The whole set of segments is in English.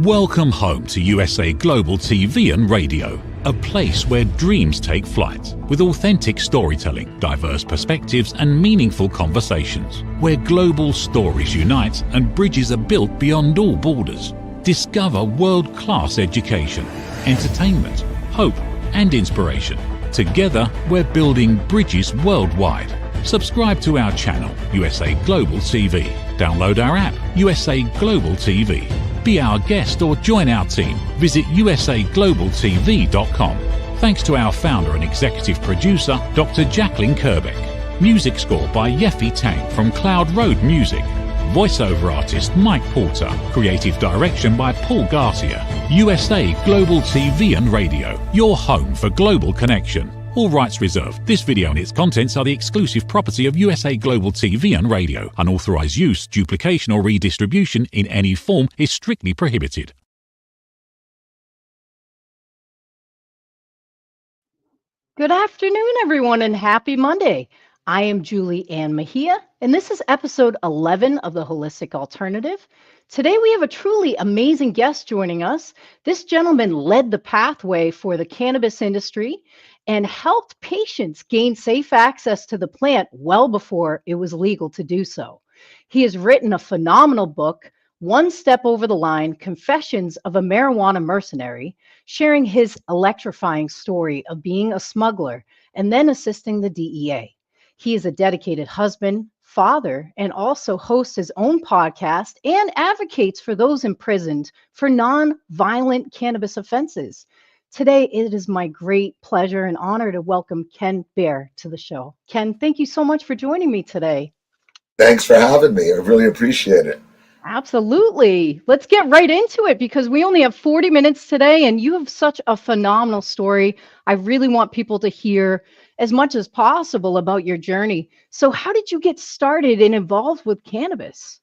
Welcome home to USA Global TV and Radio, a place where dreams take flight, with authentic storytelling, diverse perspectives and meaningful conversations, where global stories unite and bridges are built beyond all borders. Discover world-class education, entertainment, hope and inspiration. Together, we're building bridges worldwide. Subscribe to our channel, USA Global TV. Download our app, USA Global TV. Be our guest or join our team. Visit usaglobaltv.com. Thanks to our founder and executive producer, Dr. Jacqueline Kerbeck. Music score by Yeffy Tang from Cloud Road Music. Voiceover artist Mike Porter. Creative direction by Paul Garcia. USA Global TV and Radio, your home for global connection. All rights reserved. This video and its contents are the exclusive property of USA Global TV and Radio. Unauthorized use, duplication or redistribution in any form is strictly prohibited. Good afternoon, everyone, and happy Monday. I am Julie Ann Mejia, and this is episode 11 of The Holistic Alternative. Today, we have a truly amazing guest joining us. This gentleman led the pathway for the cannabis industry and helped patients gain safe access to the plant well before it was legal to do so. He has written a phenomenal book, One Step Over the Line, Confessions of a Marijuana Mercenary, sharing his electrifying story of being a smuggler and then assisting the DEA. He is a dedicated husband, father, and also hosts his own podcast and advocates for those imprisoned for non-violent cannabis offenses. Today, it is my great pleasure and honor to welcome Ken Behr to the show. Ken, thank you so much for joining me today. Thanks for having me. I really appreciate it. Absolutely. Let's get right into it because we only have 40 minutes today and you have such a phenomenal story. I really want people to hear as much as possible about your journey. So how did you get started and involved with cannabis?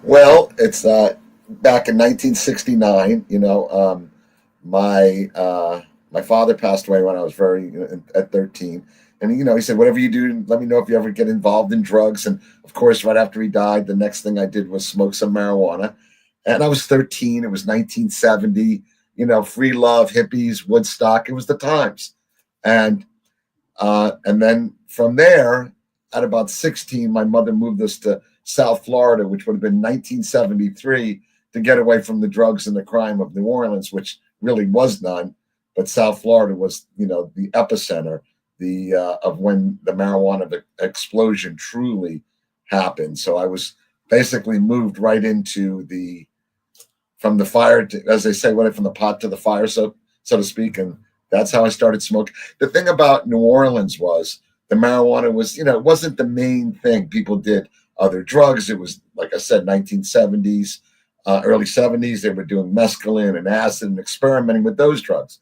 Well, it's back in 1969, my father passed away when I was at 13. And, he said, whatever you do, let me know if you ever get involved in drugs. And of course, right after he died, the next thing I did was smoke some marijuana. And I was 13. It was 1970, free love, hippies, Woodstock. It was the times. And then from there, at about 16, my mother moved us to South Florida, which would have been 1973, to get away from the drugs and the crime of New Orleans, which really was none. But South Florida was, the epicenter of when the marijuana explosion truly happened. So I was basically moved right into from the fire, as they say, from the pot to the fire, so to speak. And that's how I started smoking. The thing about New Orleans was the marijuana was, it wasn't the main thing. People did other drugs. It was, like I said, 1970s, early 70s. They were doing mescaline and acid and experimenting with those drugs.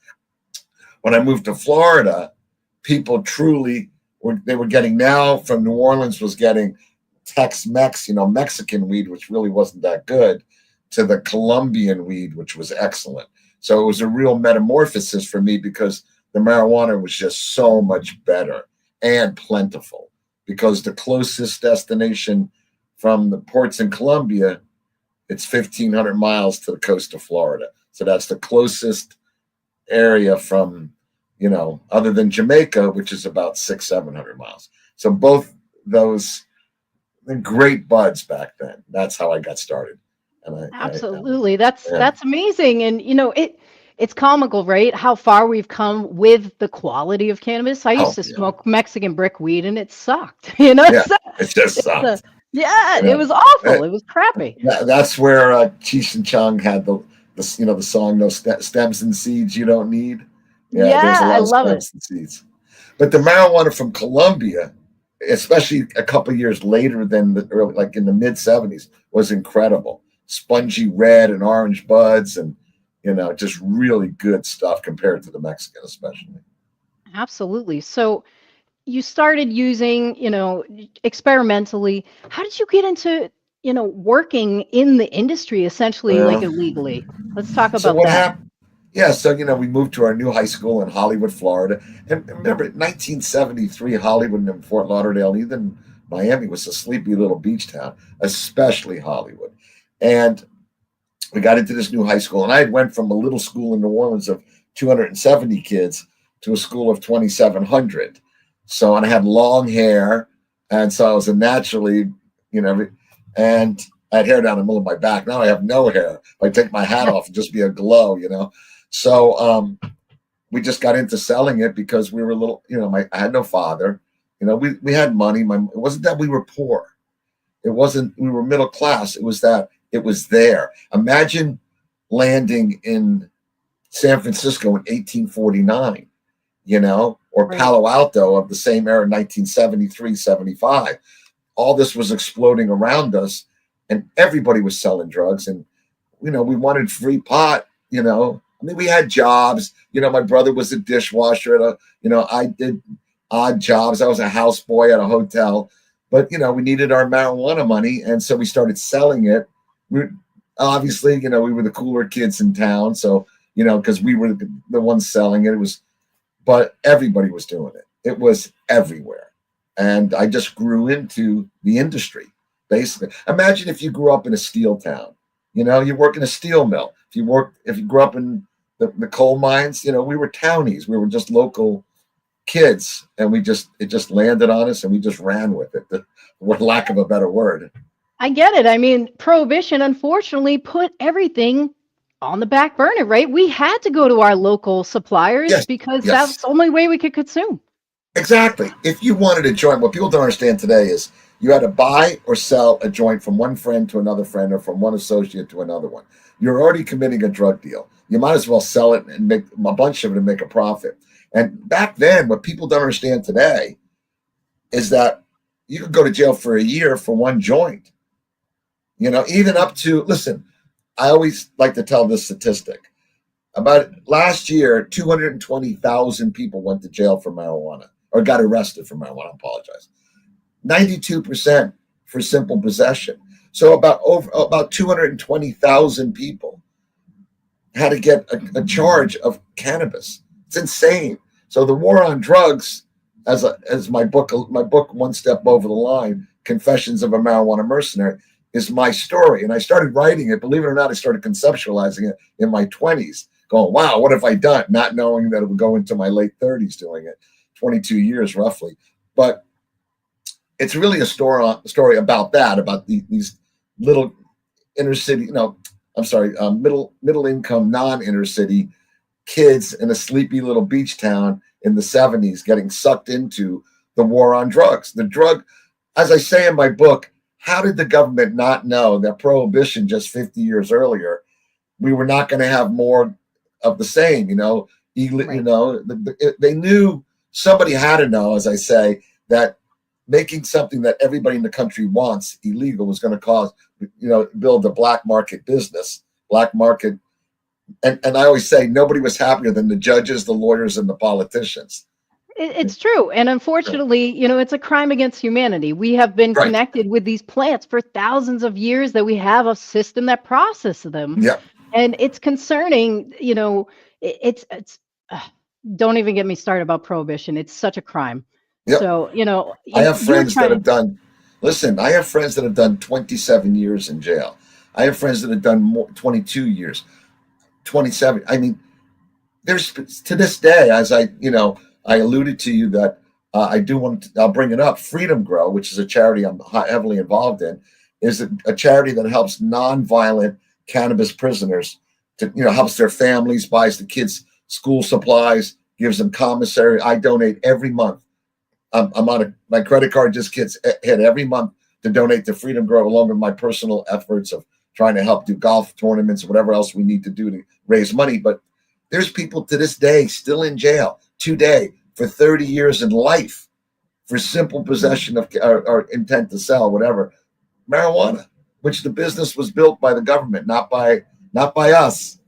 When I moved to Florida, people truly were getting now from New Orleans was getting Tex-Mex, Mexican weed, which really wasn't that good, to the Colombian weed, which was excellent. So it was a real metamorphosis for me because the marijuana was just so much better and plentiful, because the closest destination from the ports in Colombia, it's 1,500 miles to the coast of Florida. So that's the closest area from, other than Jamaica, which is about 600-700 miles. So both those great buds back then. That's how I got started. And Absolutely. That's amazing. And, it's comical, right? How far we've come with the quality of cannabis. I used to smoke Mexican brickweed and it sucked, Yeah, it just sucked. It was awful. It was crappy. That's where Cheech and Chong had the song, "No stems and seeds you don't need." There's a lot of stems and seeds. But the marijuana from Colombia, especially a couple of years later than like in the mid 70s, was incredible. Spongy red and orange buds and, just really good stuff compared to the Mexican, especially. Absolutely. So you started using, experimentally. How did you get into, working in the industry, essentially like illegally? Let's talk about what that. Happened? Yeah, so, we moved to our new high school in Hollywood, Florida. And remember, 1973, Hollywood and Fort Lauderdale, even Miami, was a sleepy little beach town, especially Hollywood. And we got into this new high school, and I had went from a little school in New Orleans of 270 kids to a school of 2,700. So, and I had long hair, and so I was a naturally, and I had hair down the middle of my back. Now I have no hair. If I take my hat off, it'd just be a glow, So we just got into selling it because we were a little, I had no father. We had money. It wasn't that we were poor. It wasn't we were middle class. It was that it was there. Imagine landing in San Francisco in 1849, or Right. Palo Alto of the same era, 1973, 75. All this was exploding around us, and everybody was selling drugs. And, we wanted free pot, we had jobs. My brother was a dishwasher at I did odd jobs. I was a houseboy at a hotel. But, we needed our marijuana money, and so we started selling it. We obviously, we were the cooler kids in town. So, because we were the ones selling it. But everybody was doing it. It was everywhere. And I just grew into the industry, basically. Imagine if you grew up in a steel town. You work in a steel mill. If you grew up in the coal mines, we were townies. We were just local kids, and it just landed on us, and we just ran with it, for lack of a better word. I get it. I mean, prohibition unfortunately put everything on the back burner, right? We had to go to our local suppliers because that's the only way we could consume. Exactly. If you wanted a joint, what people don't understand today is you had to buy or sell a joint from one friend to another friend, or from one associate to another one. You're already committing a drug deal. You might as well sell it and make a bunch of it and make a profit. And back then, what people don't understand today is that you could go to jail for a year for one joint. Even up to, listen, I always like to tell this statistic. About last year, 220,000 people went to jail for marijuana, or got arrested for marijuana. I apologize. 92% for simple possession. So about 220,000 people had to get a charge of cannabis. It's insane. So the war on drugs, as my book One Step Over the Line, Confessions of a Marijuana Mercenary, is my story. And I started writing it. Believe it or not, I started conceptualizing it in my 20s, going, wow, what have I done? Not knowing that it would go into my late 30s doing it, 22 years roughly. But it's really a story about that, about these little inner city, middle income, non-inner city kids in a sleepy little beach town in the 70s getting sucked into the war on drugs. The drug, as I say in my book, how did the government not know that prohibition just 50 years earlier, we were not going to have more of the same, Right. They knew, somebody had to know, as I say, that making something that everybody in the country wants illegal was going to cause, build a black market business, black market. And I always say nobody was happier than the judges, the lawyers, and the politicians. It's true. And unfortunately, it's a crime against humanity. We have been Right. connected with these plants for thousands of years, that we have a system that processes them. Yeah. And it's concerning, it's don't even get me started about prohibition. It's such a crime. Yep. So, I have friends that have done, I have friends that have done 27 years in jail. I have friends that have done 22 years, 27. I mean, there's, to this day, as I alluded to you that I'll bring it up. Freedom Grow, which is a charity I'm heavily involved in, is a charity that helps nonviolent cannabis prisoners to, helps their families, buys the kids school supplies, gives them commissary. I donate every month. I'm on my credit card just gets hit every month to donate to Freedom Grow, along with my personal efforts of trying to help do golf tournaments, whatever else we need to do to raise money. But there's people to this day still in jail today for 30 years in life for simple possession of or intent to sell, whatever, marijuana, which the business was built by the government, not by us.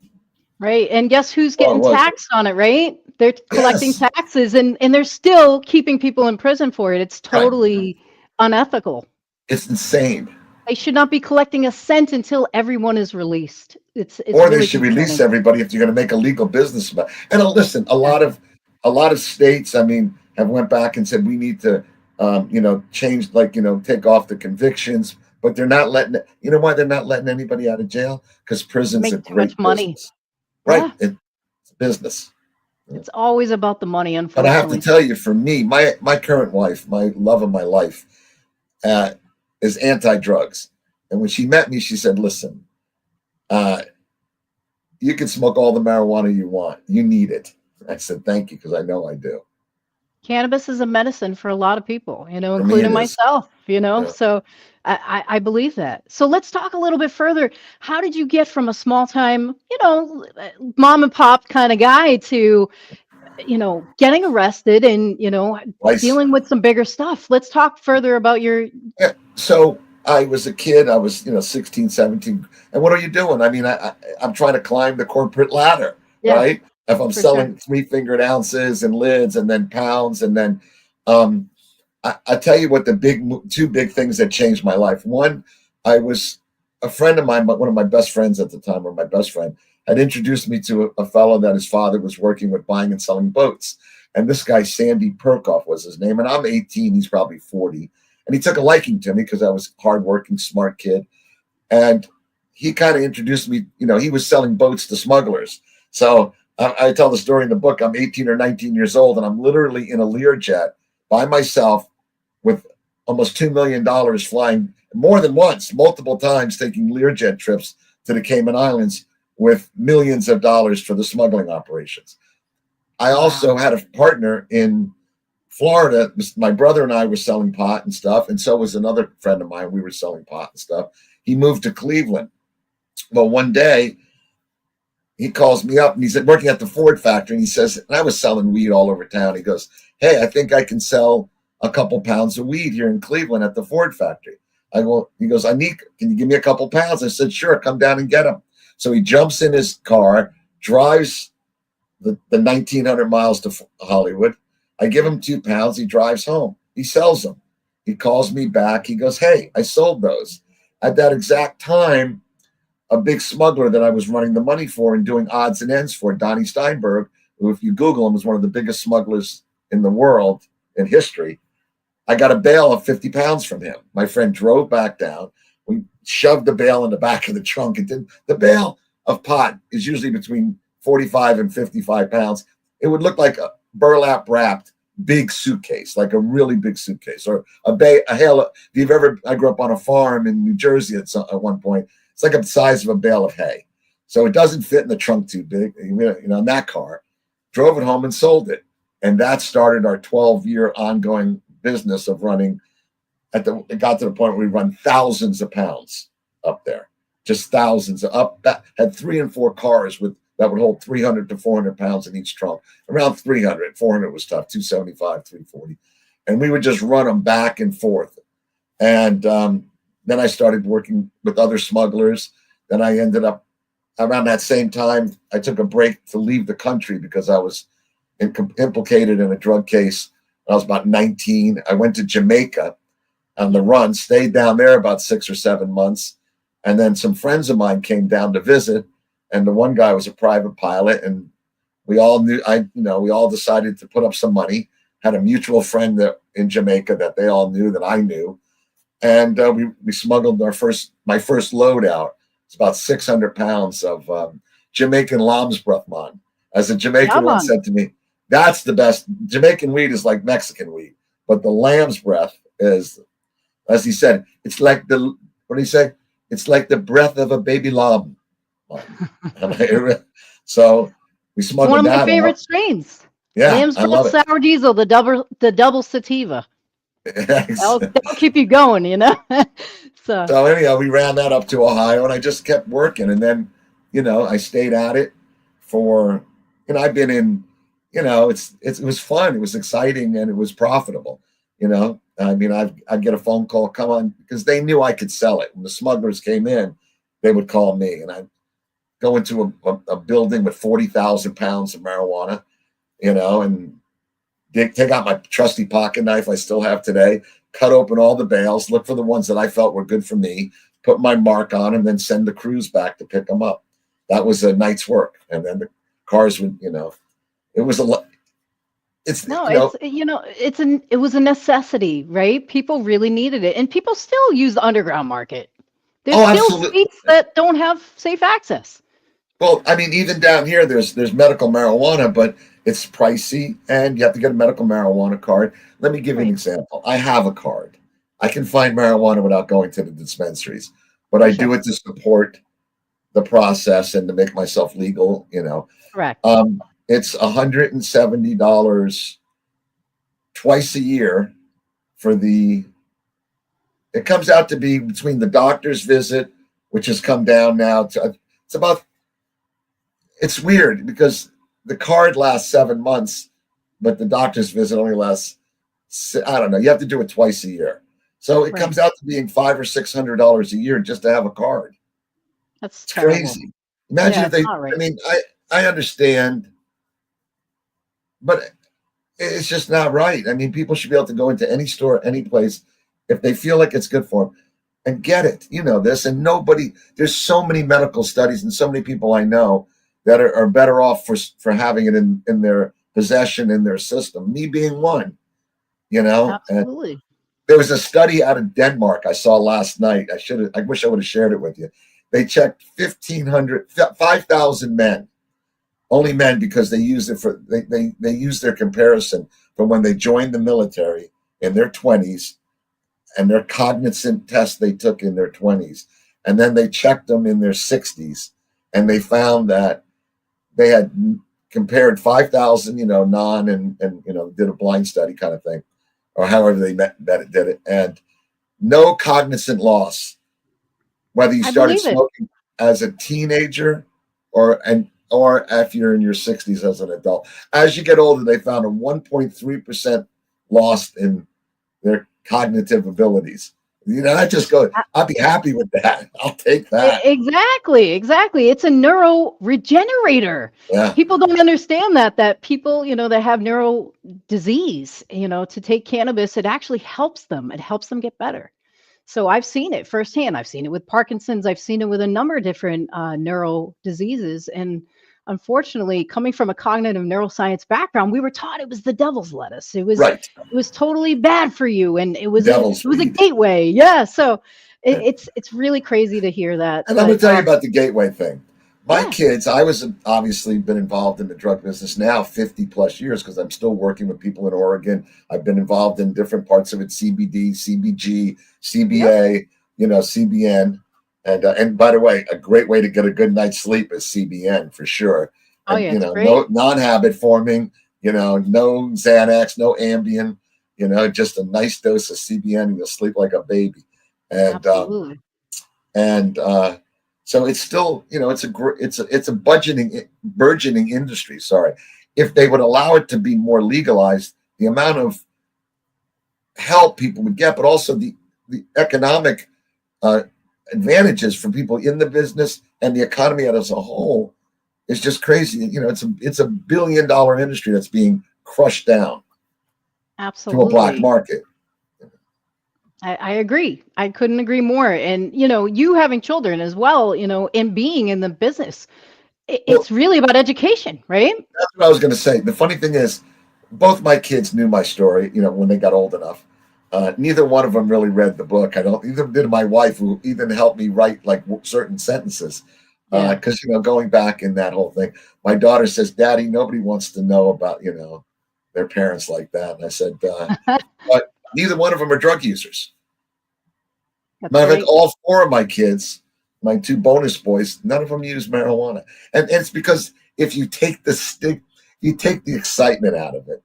Right. And guess who's getting taxed on it, right? They're collecting taxes, and they're still keeping people in prison for it. It's totally unethical. It's insane. They should not be collecting a cent until everyone is released. It's or really they should release everybody if you're going to make a legal business about it. And listen, a lot of states, have went back and said we need to, change, take off the convictions, but they're not letting, you know why they're not letting anybody out of jail? Because prison's a Make too much great money. business. Right. Yeah. It's business. It's always about the money, But I have to unfortunately. tell you, for me, my current wife, my love of my life, is anti-drugs. And when she met me, she said, listen, you can smoke all the marijuana you want. You need it. I said, thank you, because I know I do. Cannabis is a medicine for a lot of people, For me, including it is. myself, Yeah. so I believe that. So let's talk a little bit further. How did you get from a small time, mom and pop kind of guy to, getting arrested and, Twice. dealing with some bigger stuff? Let's talk further about your, Yeah. So I was a kid. I was, 16, 17. And what are you doing? I mean, I'm trying to climb the corporate ladder, yeah, right? If I'm for sure. selling 3-fingered ounces and lids and then pounds and then, um, I tell you what, two big things that changed my life. One, I was a friend of mine, but one of my best friends at the time, or my best friend, had introduced me to a fellow that his father was working with, buying and selling boats. And this guy, Sandy Perkoff, was his name. And I'm 18, he's probably 40. And he took a liking to me because I was a hardworking, smart kid. And he kind of introduced me, he was selling boats to smugglers. So I tell the story in the book. I'm 18 or 19 years old, and I'm literally in a Learjet by myself with almost $2 million, flying more than once, multiple times, taking Learjet trips to the Cayman Islands with millions of dollars for the smuggling operations. I also had a partner in Florida. My brother and I were selling pot and stuff, and so was another friend of mine. We were selling pot and stuff. He moved to Cleveland. Well, one day he calls me up and he's working at the Ford factory. And he says, and I was selling weed all over town. He goes, hey, I think I can sell a couple pounds of weed here in Cleveland at the Ford factory. He goes, can you give me a couple pounds? I said, sure, come down and get them. So he jumps in his car, drives the 1,900 miles to Hollywood. I give him 2 pounds. He drives home. He sells them. He calls me back. He goes, hey, I sold those. At that exact time, a big smuggler that I was running the money for and doing odds and ends for, Donnie Steinberg, who, if you Google him, is one of the biggest smugglers in the world in history. I got a bail of 50 pounds from him. My friend drove back down. We shoved the bail in the back of the trunk. The bail of pot is usually between 45 and 55 pounds. It would look like a burlap wrapped big suitcase, like a really big suitcase, or a hail. I grew up on a farm in New Jersey at one point. It's like the size of a bale of hay. So it doesn't fit in the trunk too big, in that car. Drove it home and sold it. And that started our 12-year ongoing business of running. It got to the point where we run thousands of pounds up there, just thousands had 3 and 4 cars that would hold 300 to 400 pounds in each trunk. Around 300, 400 was tough, 275, 340. And we would just run them back and forth. And then I started working with other smugglers. Then I ended up, around that same time, I took a break to leave the country because I was implicated in a drug case. I was about 19. I went to Jamaica on the run, stayed down there about 6 or 7 months. And then some friends of mine came down to visit. And the one guy was a private pilot. And we all we all decided to put up some money. Had a mutual friend in Jamaica that they all knew, that I knew. And we smuggled my first load out. It's about 600 pounds of Jamaican lamb's breath, man. As a Jamaican once said to me, that's the best. Jamaican weed is like Mexican weed, but the lamb's breath is, as he said, it's like what did he say? It's like the breath of a baby lamb. So we smuggled one of my that favorite out. strains. Yeah, Lamb's I love Breath Sour Diesel, the double sativa. That'll keep you going, So anyhow, we ran that up to Ohio, and I just kept working. And then, I stayed at it for, I've been in, it was fun. It was exciting, and it was profitable. I mean, I'd get a phone call, come on, because they knew I could sell it. When the smugglers came in, they would call me, and I'd go into a building with 40,000 pounds of marijuana, and take out my trusty pocket knife I still have today, cut open all the bales, look for the ones that I felt were good for me, put my mark on them, then send the crews back to pick them up. That was a night's work. And then the cars would, it was a lot. It's, No, it was a necessity, right? People really needed it, and people still use the underground market. There's oh, still absolutely. states that don't have safe access. Well, I mean, even down here, there's medical marijuana, but it's pricey, and you have to get a medical marijuana card. Let me give you an Right. example. I have a card. I can find marijuana without going to the dispensaries, but For I do sure. it to support the process and to make myself legal. Correct. It's $170 twice a year for the. It comes out to be between the doctor's visit, which has come down now to it's about. It's weird because the card lasts 7 months, but the doctor's visit only lasts. I don't know. You have to do it twice a year, so it Right. comes out to being $500 or $600 a year just to have a card. That's It's terrible. crazy. Imagine Yeah, if it's they. not I right. mean, I understand, but it's just not right. I mean, people should be able to go into any store, any place, if they feel like it's good for them, and get it. You know this, and nobody. There's so many medical studies, and so many people I know that are better off for having it in their possession, in their system. Me being one. And Absolutely. there was a study out of Denmark I saw last night. I wish I would have shared it with you. They checked 5,000 men, only men, because they used it for they used their comparison from when they joined the military in their 20s and their cognizant test they took in their 20s, and then they checked them in their 60s, and they found that they had compared 5,000, non and did a blind study kind of thing, or however they did it, and no cognizant loss, whether you I started believe it. smoking as a teenager or if you're in your 60s as an adult. As you get older, they found a 1.3% loss in their cognitive abilities. That just goes, I'll be happy with that. I'll take that. Exactly. It's a neuro regenerator. Yeah. People don't understand that people, that have neuro disease, to take cannabis, it actually helps them. It helps them get better. So I've seen it firsthand. I've seen it with Parkinson's. I've seen it with a number of different neuro diseases. And unfortunately, coming from a cognitive neuroscience background, we were taught it was the devil's lettuce. Right. It was totally bad for you, and it was a Devil's weed. gateway. Yeah. So Yeah. it's really crazy to hear that. And I'm going But to tell you about the gateway thing. My yeah, kids, I was obviously been involved in the drug business now 50 plus years because I'm still working with people in Oregon. I've been involved in different parts of it: CBD, CBG, yep. CBA, CBN. And by the way, a great way to get a good night's sleep is CBN for sure. Oh And yeah, it's no great. non-habit forming, no Xanax, no Ambien, just a nice dose of CBN and you'll sleep like a baby. And Absolutely. and so it's still, it's a burgeoning industry. Sorry, if they would allow it to be more legalized, the amount of help people would get, but also the economic uh, advantages for people in the business and the economy as a whole is just crazy. It's a $1 billion industry that's being crushed down to a black Absolutely. market. I agree. I couldn't agree more. And you having children as well, and being in the business, Well, it's really about education, right? that's what I was going to say. The funny thing is, both my kids knew my story, when they got old enough. Neither one of them really read the book. I don't. Either did my wife, who even helped me write like certain sentences. Yeah. Because going back in that whole thing, my daughter says, "Daddy, nobody wants to know about their parents like that." And I said, "But neither one of them are drug users." That's Matter of fact, great. all four of my kids, my two bonus boys, none of them use marijuana, and it's because if you take the stick, you take the excitement out of it.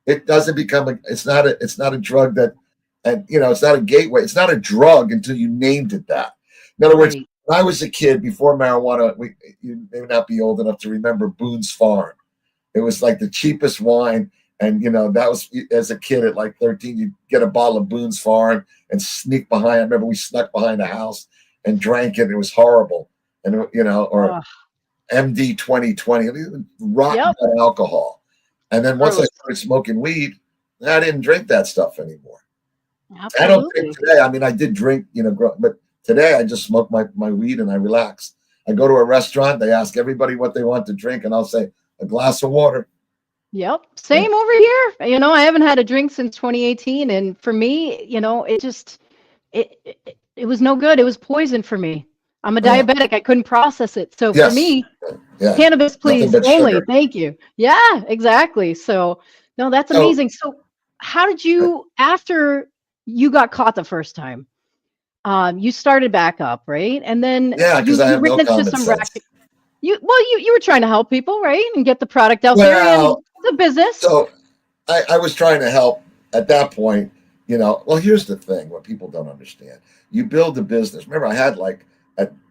It doesn't become it's not a drug that, and it's not a gateway. It's not a drug until you named it that. In other words, Right. when I was a kid before marijuana, you may not be old enough to remember Boone's Farm. It was like the cheapest wine. And, that was as a kid at like 13, you'd get a bottle of Boone's Farm and sneak behind. I remember we snuck behind a house and drank it. It was horrible. And, or Oh, MD 2020, rotten yep. alcohol. And then once I Gross. started smoking weed, I didn't drink that stuff anymore. I don't drink Absolutely. today. I mean, I did drink, but today I just smoke my weed and I relax. I go to a restaurant, they ask everybody what they want to drink, and I'll say a glass of water. Yep. Same over here. I haven't had a drink since 2018. And for me, it was no good. It was poison for me. I'm a diabetic. I couldn't process it. So for Yes. me, Yeah. cannabis, Nothing please, but only. sugar. Thank you. Yeah, exactly. So, no, that's So, amazing. So, how did you, after you got caught the first time, you started back up, right? And then yeah, because I you have no ran into common some sense. you were trying to help people, right? And get the product out there and Well, the business. so I was trying to help at that point. Well, here's the thing: what people don't understand, you build a business. Remember, I had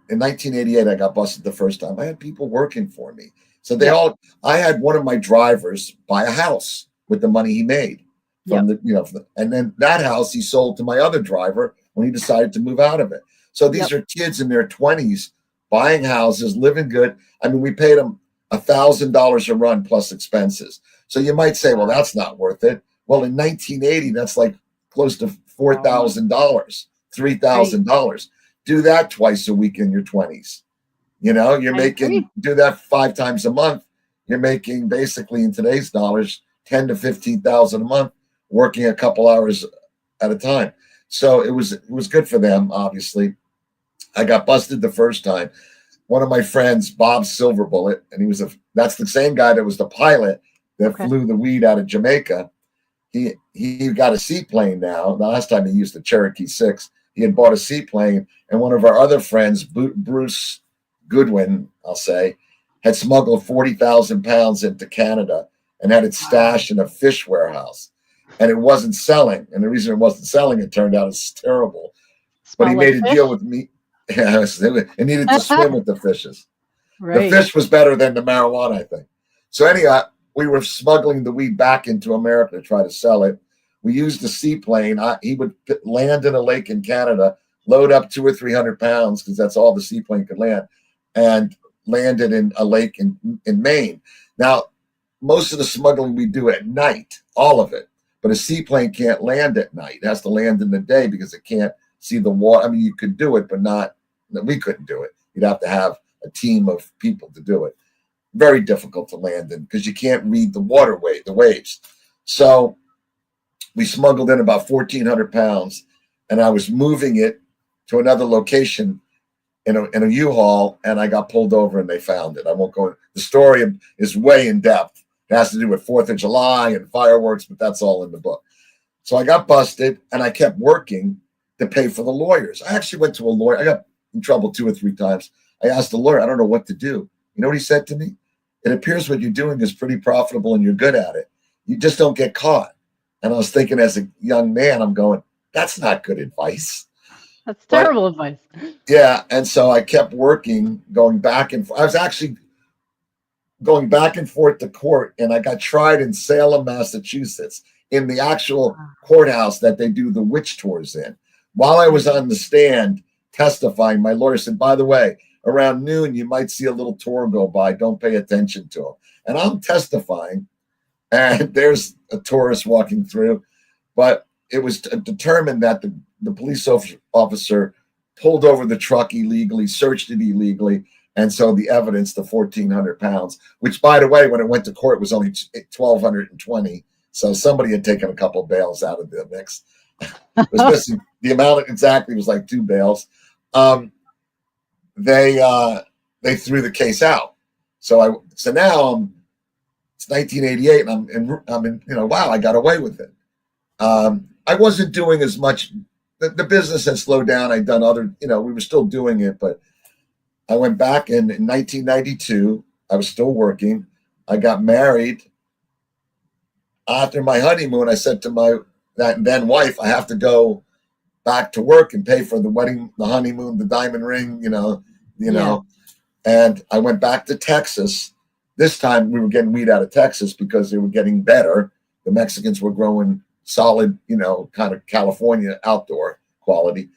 in 1988, I got busted the first time. I had people working for me, so Yep. I had one of my drivers buy a house with the money he made from and then that house he sold to my other driver when he decided to move out of it. So these are kids in their 20s buying houses, living good. I mean, we paid them $1,000 a run plus expenses. So you might say, well, that's not worth it. Well, in 1980, that's like close to $4,000, $3,000. Do that twice a week in your 20s. Do that 5 times a month. You're making basically in today's dollars, 10 to 15,000 a month, working a couple hours at a time. So it was good for them, obviously. I got busted the first time. One of my friends, Bob Silverbullet, and that's the same guy that was the pilot that flew the weed out of Jamaica. He got a seaplane now. The last time he used the Cherokee 6, he had bought a seaplane, and one of our other friends, Bruce Goodwin, I'll say, had smuggled 40,000 pounds into Canada and had it stashed in a fish warehouse. And it wasn't selling. And the reason it wasn't selling, it turned out, is terrible. But he made a deal with me. It needed to swim with the fishes. The fish was better than the marijuana, I think. So anyhow, we were smuggling the weed back into America to try to sell it. We used a seaplane. He would land in a lake in Canada, load up 200 or 300 pounds, because that's all the seaplane could land, and landed in a lake in Maine. Now, most of the smuggling we do at night, all of it, but a seaplane can't land at night. It has to land in the day because it can't see the water. I mean, you could do it, but we couldn't do it. You'd have to have a team of people to do it. Very difficult to land in because you can't read the waves. So we smuggled in about 1,400 pounds, and I was moving it to another location in a U-Haul, and I got pulled over and they found it. I won't go. The story is way in depth. It has to do with 4th of July and fireworks, but that's all in the book. So I got busted, and I kept working to pay for the lawyers. I actually went to a lawyer. I got in trouble 2 or 3 times. I asked the lawyer, I don't know what to do. You know what he said to me? It appears what you're doing is pretty profitable and you're good at it. You just don't get caught. And I was thinking as a young man, I'm going, that's not good advice. That's terrible advice. Yeah. And so I kept working, going back and forth. I was actually going back and forth to court, and I got tried in Salem, Massachusetts, in the actual courthouse that they do the witch tours in. While I was on the stand testifying, my lawyer said, by the way, around noon, you might see a little tour go by. Don't pay attention to them. And I'm testifying, and there's a tourist walking through. But it was determined that the police officer pulled over the truck illegally, searched it illegally. And so the evidence, the 1,400 pounds, which, by the way, when it went to court, was only 1,220. So somebody had taken a couple of bales out of the mix. It was missing. The amount exactly was like 2 bales. They threw the case out. So now it's 1988, and I'm in wow, I got away with it. I wasn't doing as much. The business had slowed down. I'd done other, we were still doing it, but I went back in 1992. I was still working. I got married. After my honeymoon, I said to my then wife, I have to go back to work and pay for the wedding, the honeymoon, the diamond ring, And I went back to Texas. This time we were getting weed out of Texas because they were getting better. The Mexicans were growing solid, kind of California outdoor quality,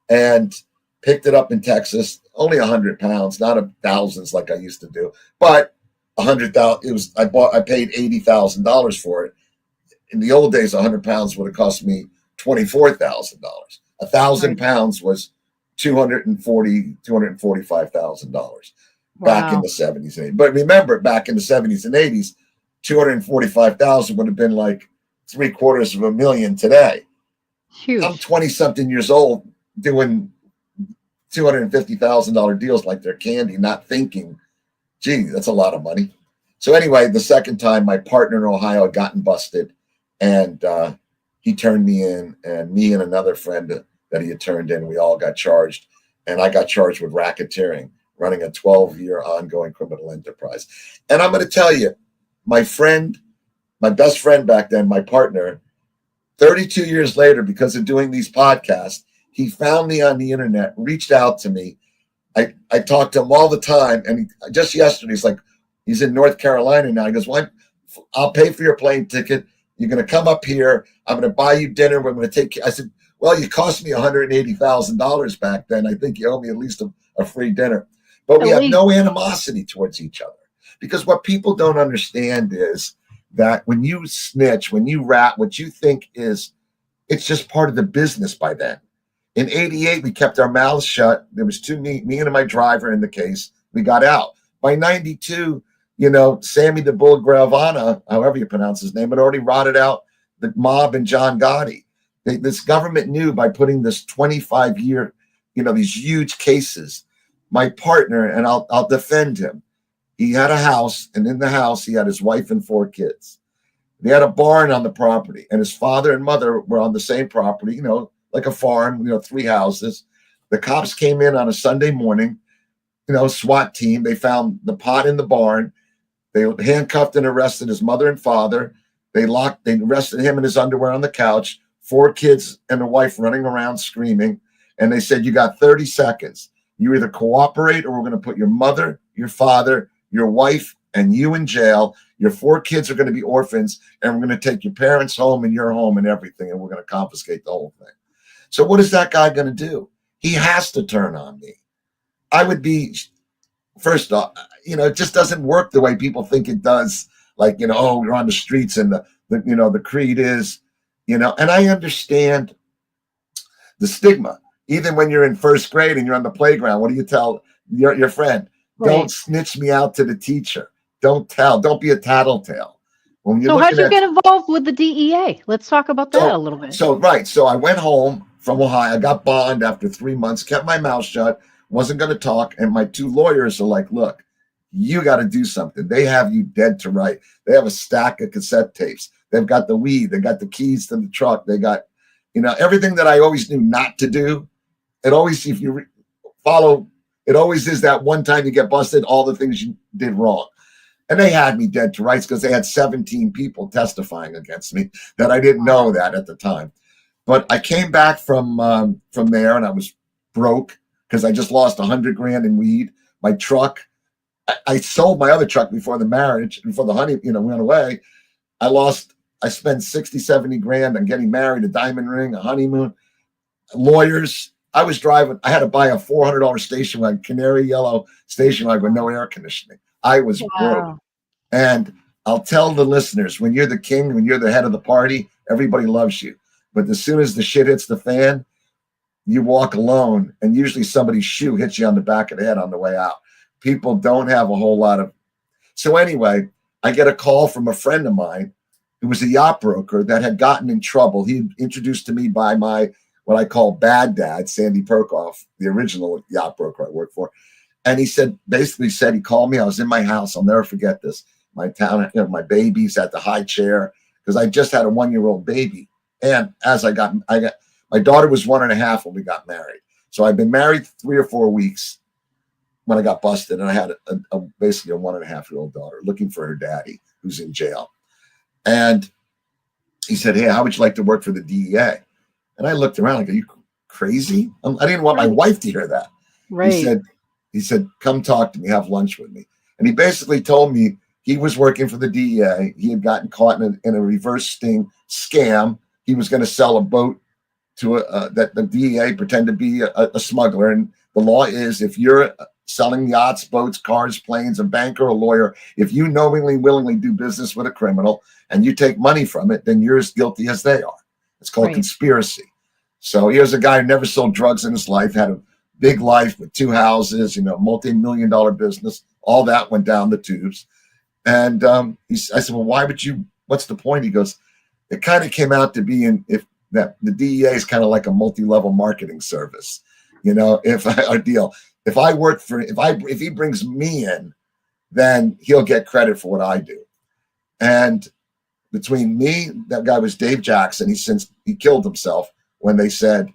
and picked it up in Texas. Only 100 pounds, not thousands like I used to do, but 100,000. It was. I paid $80,000 for it. In the old days, 100 pounds would have cost me $24,000. 1,000 pounds was $245,000 back in the 70s and 80s. But remember, back in the 70s and 80s, $245,000 would have been like $750,000 today. Huge. I'm 20 something years old doing $250,000 deals like they're candy, not thinking, gee, that's a lot of money. So anyway, the second time my partner in Ohio had gotten busted, and he turned me in, and me and another friend that he had turned in, we all got charged, and I got charged with racketeering, running a 12-year ongoing criminal enterprise. And I'm going to tell you, my best friend back then, my partner, 32 years later, because of doing these podcasts, he found me on the internet, reached out to me. I talk to him all the time, and just yesterday, he's in North Carolina now. He goes, well, I'll pay for your plane ticket. You're going to come up here. I'm going to buy you dinner. We're going to take you. I said, well, you cost me $180,000 back then. I think you owe me at least a free dinner. But we have no animosity towards each other, because what people don't understand is that when you snitch, when you rat, what you think is, it's just part of the business by then. In 88, we kept our mouths shut. There was me and my driver in the case. We got out. By 92, Sammy the Bull Gravana, however you pronounce his name, had already rotted out the mob and John Gotti. This government knew by putting this 25-year, these huge cases. My partner, and I'll defend him, he had a house, and in the house, he had his wife and 4 kids. They had a barn on the property, and his father and mother were on the same property, like a farm, 3 houses. The cops came in on a Sunday morning, SWAT team. They found the pot in the barn. They handcuffed and arrested his mother and father. They arrested him in his underwear on the couch, 4 kids and a wife running around screaming. And they said, you got 30 seconds. You either cooperate, or we're going to put your mother, your father, your wife, and you in jail. Your 4 kids are going to be orphans, and we're going to take your parents home and your home and everything, and we're going to confiscate the whole thing. So what is that guy going to do? He has to turn on me. I would be, first off, it just doesn't work the way people think it does. Like, oh, you're on the streets, and the creed is, and I understand the stigma. Even when you're in first grade and you're on the playground, what do you tell your friend? Right. Don't snitch me out to the teacher. Don't be a tattletale. So how'd you get involved with the DEA? Let's talk about that a little bit. So I went home from Ohio. I got bond after 3 months, kept my mouth shut, wasn't going to talk. And my 2 lawyers are like, look, you got to do something. They have you dead to right. They have a stack of cassette tapes. They've got the weed. They got the keys to the truck. They got, everything that I always knew not to do. It always, if you follow, it always is that one time you get busted, all the things you did wrong. And they had me dead to rights because they had 17 people testifying against me that I didn't know that at the time. But I came back from there, and I was broke because I just lost $100,000 in weed. My truck, I sold my other truck before the marriage, before the honey, went away. I spent 60, 70 grand on getting married, a diamond ring, a honeymoon, lawyers. I was driving, I had to buy a $400 station wagon, canary yellow station wagon with no air conditioning. I was broke. And I'll tell the listeners, when you're the king, when you're the head of the party, everybody loves you. But as soon as the shit hits the fan, you walk alone, and usually somebody's shoe hits you on the back of the head on the way out. People don't have a whole lot of. So anyway, I get a call from a friend of mine who was a yacht broker that had gotten in trouble. He introduced to me by my, what I call bad dad, Sandy Perkoff, the original yacht broker I worked for. And he basically said, he called me. I was in my house. I'll never forget this. My town, my baby's at the high chair because I just had a 1-year-old baby. And as I got, my daughter was 1.5 when we got married. So I'd been married 3 or 4 weeks when I got busted. And I had basically a 1.5-year-old daughter looking for her daddy who's in jail. And he said, hey, how would you like to work for the DEA? And I looked around like, are you crazy? I didn't want my wife to hear that. Right. He said, come talk to me, have lunch with me. And he basically told me he was working for the DEA. He had gotten caught in a reverse sting scam. He was going to sell a boat to that the DEA pretend to be a smuggler. And the law is, if you're selling yachts, boats, cars, planes, a banker, a lawyer, if you knowingly, willingly do business with a criminal and you take money from it, then you're as guilty as they are. It's called conspiracy. So here's a guy who never sold drugs in his life, had a big life with 2 houses, multi-million-dollar business. All that went down the tubes. And I said, well, what's the point? He goes, it kind of came out to be that the DEA is kind of like a multi-level marketing service. If I work for, if he brings me in, then he'll get credit for what I do. And between me, that guy was Dave Jackson. He killed himself when they said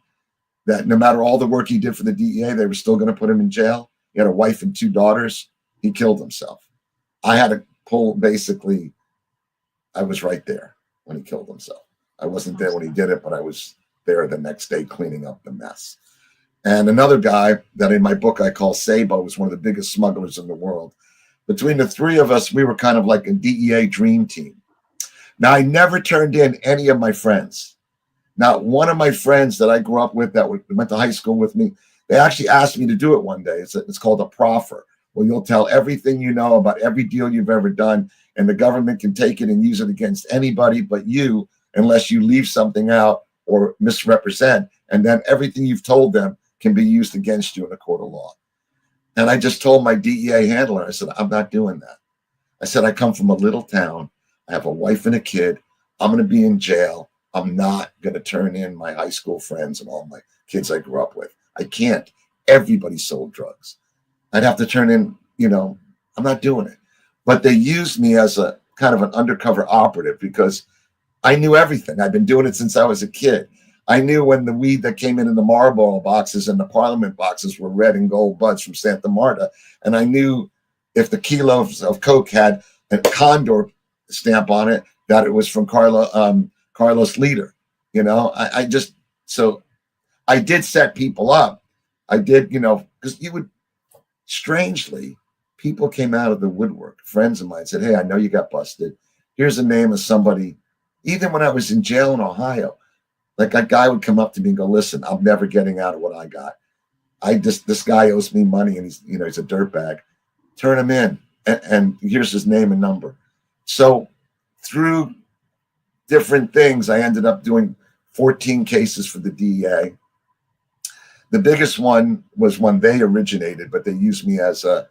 that no matter all the work he did for the DEA, they were still going to put him in jail. He had a wife and 2 daughters. He killed himself. I had to I was right there when he killed himself. I wasn't there when he did it, but I was there the next day cleaning up the mess. And another guy that in my book I call Sabo was one of the biggest smugglers in the world. Between the 3 of us, we were kind of like a DEA dream team. Now, I never turned in any of my friends. Not one of my friends that I grew up with that went to high school with me, they actually asked me to do it one day. It's called a proffer. Well, you'll tell everything you know about every deal you've ever done, and the government can take it and use it against anybody but you, unless you leave something out or misrepresent, and then everything you've told them can be used against you in a court of law. And I just told my DEA handler, I said, I'm not doing that. I said, I come from a little town. I have a wife and a kid. I'm going to be in jail. I'm not going to turn in my high school friends and all my kids I grew up with. I can't. Everybody sold drugs. I'd have to turn in, I'm not doing it. But they used me as a kind of an undercover operative because I knew everything. I've been doing it since I was a kid. I knew when the weed that came in the Marlboro boxes and the Parliament boxes were red and gold buds from Santa Marta. And I knew if the kilos of Coke had a Condor stamp on it, that it was from Carlos Leader. So I did set people up. I did, because strangely, people came out of the woodwork. Friends of mine said, hey, I know you got busted. Here's the name of somebody. Even when I was in jail in Ohio, like a guy would come up to me and go, listen, I'm never getting out of what I got. This guy owes me money and he's a dirtbag. Turn him in. And here's his name and number. So through different things, I ended up doing 14 cases for the DEA. The biggest one was one they originated, but they used me as a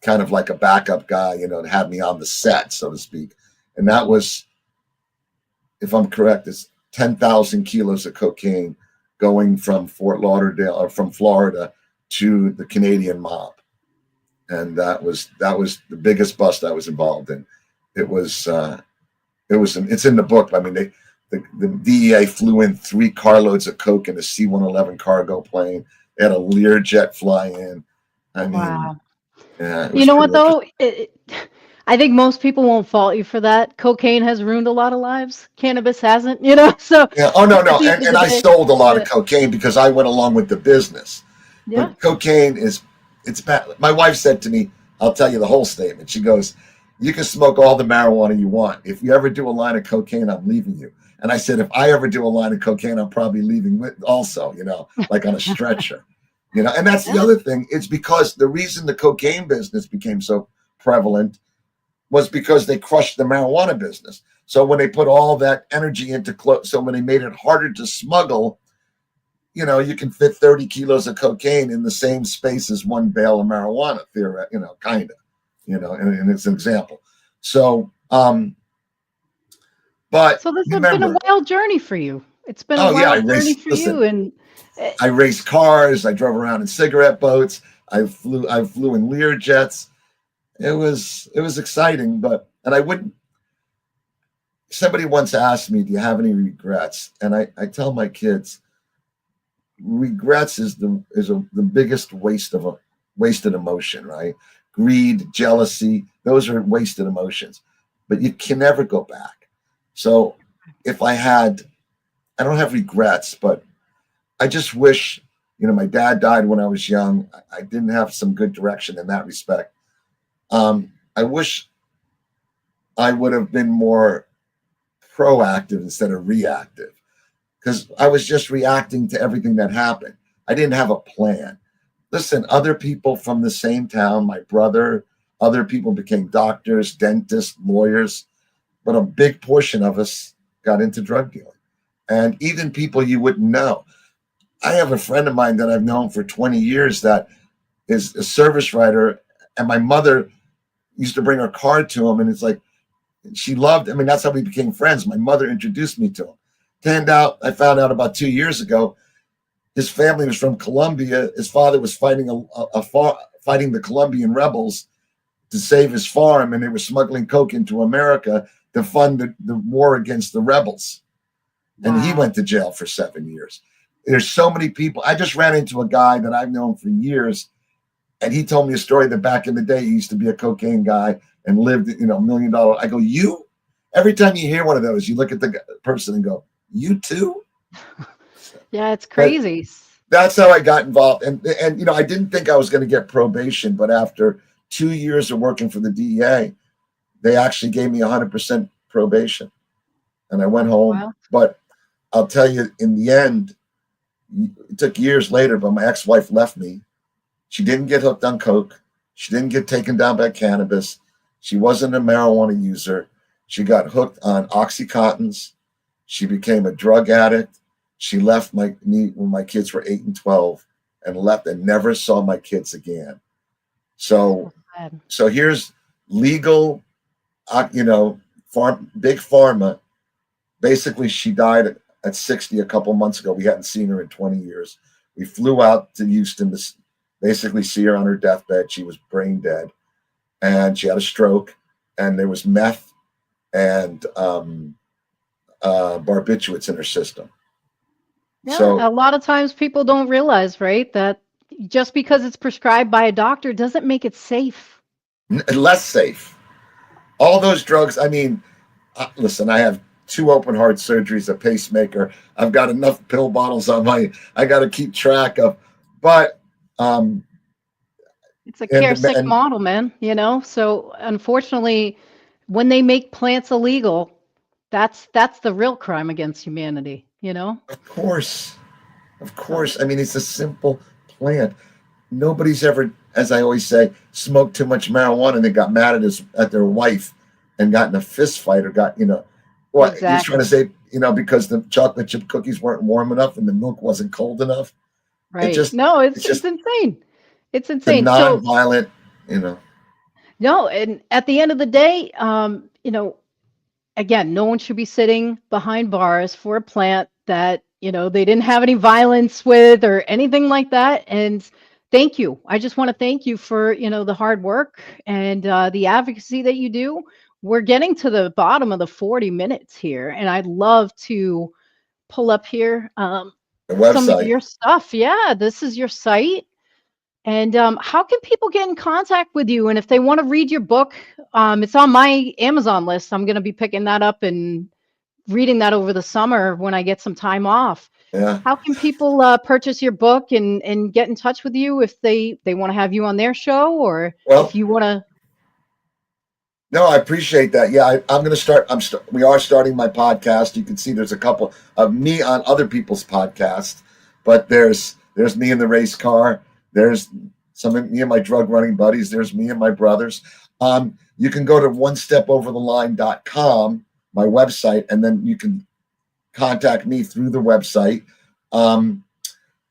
kind of like a backup guy, to have me on the set, so to speak. And that was, if I'm correct, it's 10,000 kilos of cocaine going from Fort Lauderdale or from Florida to the Canadian mob. And that was the biggest bust I was involved in. It's in the book. I mean, the DEA flew in 3 carloads of coke in a C-111 cargo plane. They had a Learjet fly in. I mean, wow. Yeah, You know what, though? I think most people won't fault you for that. Cocaine has ruined a lot of lives. Cannabis hasn't, so. Yeah. Oh, no. And I sold a lot of cocaine because I went along with the business. Yeah. But cocaine it's bad. My wife said to me, I'll tell you the whole statement. She goes, you can smoke all the marijuana you want. If you ever do a line of cocaine, I'm leaving you. And I said, if I ever do a line of cocaine, I'm probably leaving with also, like on a stretcher. And that's the other thing. It's because the reason the cocaine business became so prevalent was because they crushed the marijuana business. So when they put all that energy into so when they made it harder to smuggle, you can fit 30 kilos of cocaine in the same space as one bale of marijuana, kind of, and it's an example. So, but so this has been a wild journey for you. It's been a wild journey for you. And I raced cars. I drove around in cigarette boats. I flew in Lear jets. It was exciting, and I wouldn't. Somebody once asked me, do you have any regrets? And I tell my kids, regrets is the biggest wasted emotion, right? Greed, jealousy, those are wasted emotions, but you can never go back. So if I don't have regrets, but I just wish, my dad died when I was young. I didn't have some good direction in that respect. I wish I would have been more proactive instead of reactive, because I was just reacting to everything that happened. I didn't have a plan. Listen, other people from the same town, my brother, other people became doctors, dentists, lawyers, but a big portion of us got into drug dealing. And even people you wouldn't know. I have a friend of mine that I've known for 20 years that is a service writer, and my mother used to bring her card to him, and it's like she loved. I mean, that's how we became friends. My mother introduced me to him. I found out about 2 years ago, his family was from Colombia. His father was fighting fighting the Colombian rebels to save his farm, and they were smuggling coke into America to fund the war against the rebels. And he went to jail for 7 years. There's so many people. I just ran into a guy that I've known for years, and he told me a story that back in the day, he used to be a cocaine guy and lived, $1 million. I go, you? Every time you hear one of those, you look at the person and go, you too? Yeah, it's crazy. But that's how I got involved. And I didn't think I was going to get probation, but after 2 years of working for the DEA, they actually gave me 100% probation. And I went home. Wow. But I'll tell you, in the end, it took years later, but my ex-wife left me. She didn't get hooked on coke. She didn't get taken down by cannabis. She wasn't a marijuana user. She got hooked on Oxycontins. She became a drug addict. She left me when my kids were 8 and 12 and left and never saw my kids again. So here's legal, big pharma. Basically, she died at 60 a couple months ago. We hadn't seen her in 20 years. We flew out to Houston to basically see her on her deathbed. She was brain dead, and she had a stroke, and there was meth and barbiturates in her system. Yeah, so a lot of times people don't realize, right, that just because it's prescribed by a doctor doesn't make it safe. Less safe. All those drugs, I mean, listen, I have 2 open heart surgeries, a pacemaker. I've got enough pill bottles I got to keep track of. But it's a care-sick model, man, So unfortunately, when they make plants illegal, that's the real crime against humanity, Of course. I mean, it's a simple plant. Nobody's ever, as I always say, smoked too much marijuana and they got mad at their wife and got in a fist fight or got, what exactly. He's trying to say, because the chocolate chip cookies weren't warm enough and the milk wasn't cold enough. Right. It's insane. It's insane. Non-violent, No, and at the end of the day, again, no one should be sitting behind bars for a plant that, they didn't have any violence with or anything like that. And thank you. I just want to thank you for, the hard work and the advocacy that you do. We're getting to the bottom of the 40 minutes here, and I'd love to pull up here some of your stuff. Yeah, this is your site. And how can people get in contact with you? And if they want to read your book, it's on my Amazon list. I'm going to be picking that up and reading that over the summer when I get some time off. Yeah. How can people purchase your book and get in touch with you if they want to have you on their show, or if you want to? No, I appreciate that. Yeah, I'm going to start. We are starting my podcast. You can see there's a couple of me on other people's podcasts, but there's me in the race car. There's some of me and my drug running buddies. There's me and my brothers. You can go to onestepovertheline.com, my website, and then you can contact me through the website.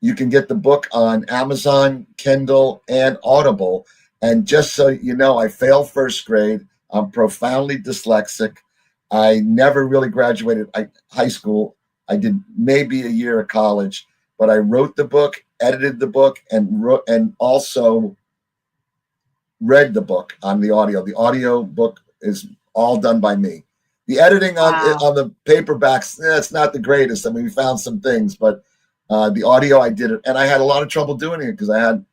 You can get the book on Amazon, Kindle, and Audible. And just so you know, I failed first grade. I'm profoundly dyslexic. I never really graduated high school. I did maybe a year of college, but I wrote the book, edited the book, and also read the book on the audio. The audio book is all done by me. The editing on the paperbacks, it's not the greatest. I mean, we found some things, but the audio, I did it, and I had a lot of trouble doing it because I had,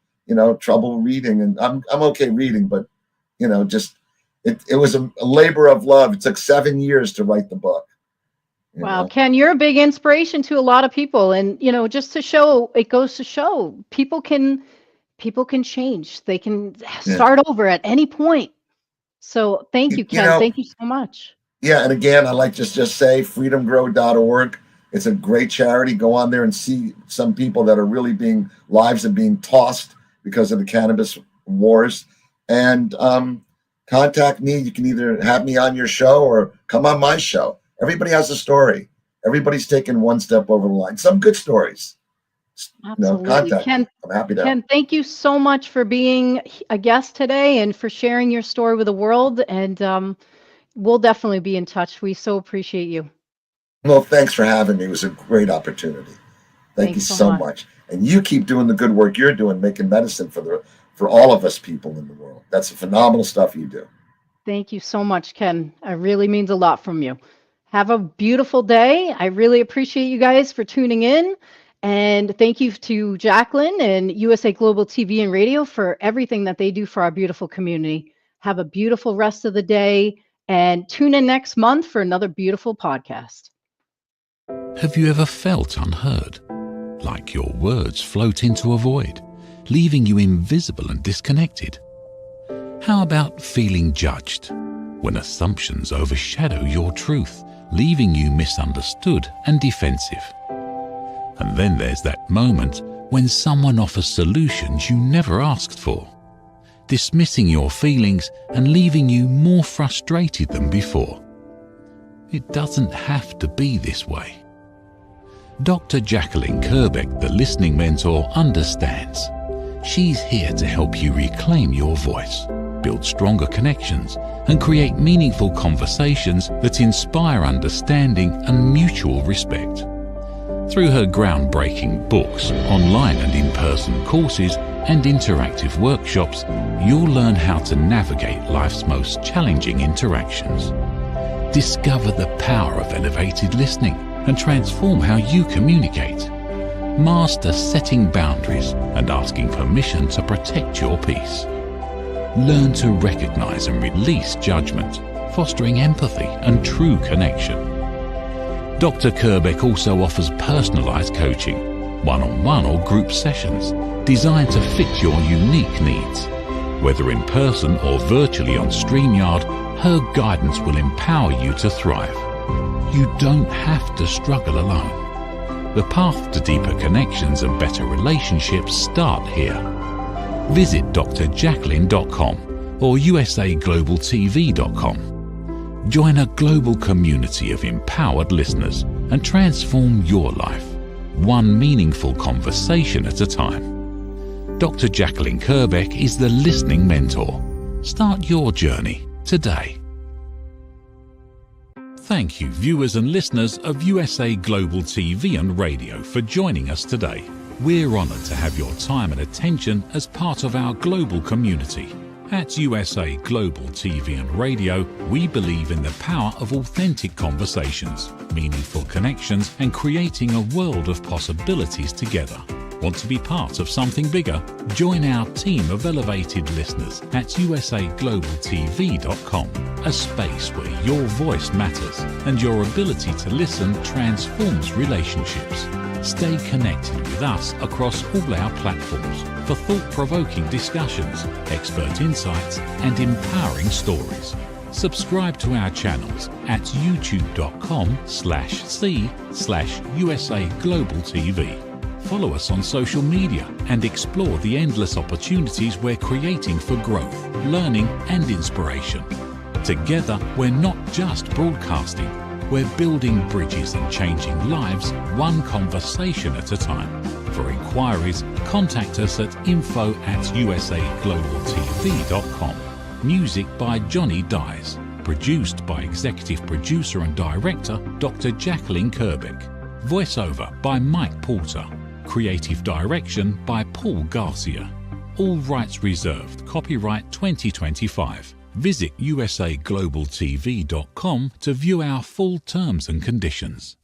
trouble reading, and I'm okay reading, but just it was a labor of love. It took 7 years to write the book. Wow, Ken, you're a big inspiration to a lot of people, and just to show, it goes to show people can change. They can start over at any point. So thank you, Ken. Thank you so much. Yeah, and again, I like to just say freedomgrow.org. It's a great charity. Go on there and see some people that are really lives are being tossed because of the cannabis wars. And contact me. You can either have me on your show or come on my show. Everybody has a story. Everybody's taken one step over the line. Some good stories. Absolutely. contact. Ken, I'm happy to. Ken, thank you so much for being a guest today and for sharing your story with the world. And we'll definitely be in touch. We so appreciate you. Well, thanks for having me. It was a great opportunity. Thank you Thanks so so much. much. And you keep doing the good work you're doing, making medicine for all of us people in the world. That's phenomenal stuff you do. Thank you so much, Ken. It really means a lot from you. Have a beautiful day. I really appreciate you guys for tuning in. And thank you to Jacqueline and USA Global TV and Radio for everything that they do for our beautiful community. Have a beautiful rest of the day and tune in next month for another beautiful podcast. Have you ever felt unheard? Like your words float into a void, leaving you invisible and disconnected? How about feeling judged when assumptions overshadow your truth, leaving you misunderstood and defensive? And then there's that moment when someone offers solutions you never asked for, dismissing your feelings and leaving you more frustrated than before. It doesn't have to be this way. Dr. Jacqueline Kerbeck, the listening mentor, understands. She's here to help you reclaim your voice, build stronger connections, and create meaningful conversations that inspire understanding and mutual respect. Through her groundbreaking books, online and in-person courses, and interactive workshops, you'll learn how to navigate life's most challenging interactions. Discover the power of elevated listening and transform how you communicate. Master setting boundaries and asking permission to protect your peace. Learn to recognize and release judgment, fostering empathy and true connection. Dr. Kerbeck also offers personalized coaching, one-on-one or group sessions, designed to fit your unique needs. Whether in person or virtually on StreamYard, her guidance will empower you to thrive. You don't have to struggle alone. The path to deeper connections and better relationships start here. Visit drjacqueline.com or usaglobaltv.com. Join a global community of empowered listeners and transform your life, one meaningful conversation at a time. Dr. Jacqueline Kerbeck is the listening mentor. Start your journey today. Thank you, viewers and listeners of USA Global TV and Radio, for joining us today. We're honored to have your time and attention as part of our global community. At USA Global TV and Radio, we believe in the power of authentic conversations, meaningful connections, and creating a world of possibilities together. Want to be part of something bigger? Join our team of elevated listeners at usaglobaltv.com, a space where your voice matters and your ability to listen transforms relationships. Stay connected with us across all our platforms for thought-provoking discussions, expert insights, and empowering stories. Subscribe to our channels at youtube.com/c/USAGlobalTV. Follow us on social media and explore the endless opportunities we're creating for growth, learning, and inspiration. Together, we're not just broadcasting, we're building bridges and changing lives, one conversation at a time. For inquiries, contact us at info@usaglobaltv.com. Music by Johnny Dyes. Produced by Executive Producer and Director Dr. Jacqueline Kerbeck. Voiceover by Mike Porter. Creative Direction by Paul Garcia. All rights reserved. Copyright 2025. Visit usaglobaltv.com to view our full terms and conditions.